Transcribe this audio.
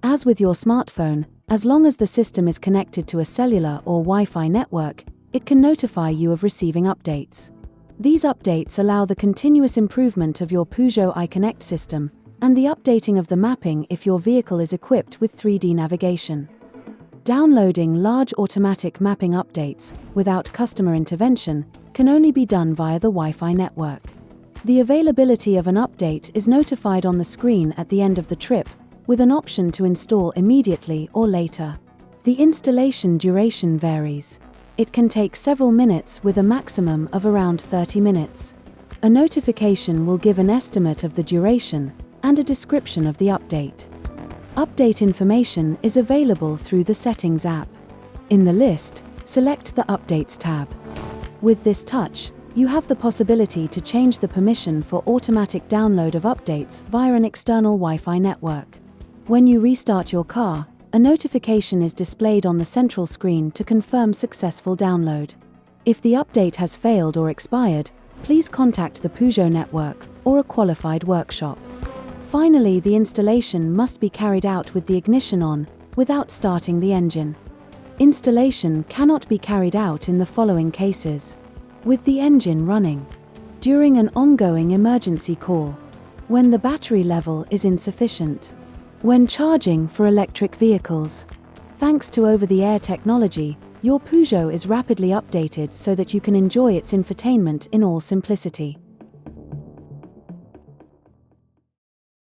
As with your smartphone, as long as the system is connected to a cellular or Wi-Fi network, it can notify you of receiving updates. These updates allow the continuous improvement of your Peugeot I-Connect system and the updating of the mapping if your vehicle is equipped with 3D navigation. Downloading large automatic mapping updates without customer intervention can only be done via the Wi-Fi network. The availability of an update is notified on the screen at the end of the trip, with an option to install immediately or later. The installation duration varies. It can take several minutes with a maximum of around 30 minutes. A notification will give an estimate of the duration and a description of the update. Update information is available through the Settings app. In the list, select the Updates tab. With this touch, you have the possibility to change the permission for automatic download of updates via an external Wi-Fi network. When you restart your car, a notification is displayed on the central screen to confirm successful download. If the update has failed or expired, please contact the Peugeot network or a qualified workshop. Finally, the installation must be carried out with the ignition on, without starting the engine. Installation cannot be carried out in the following cases: with the engine running, during an ongoing emergency call, when the battery level is insufficient, when charging for electric vehicles. Thanks to over-the-air technology, your Peugeot is rapidly updated so that you can enjoy its infotainment in all simplicity.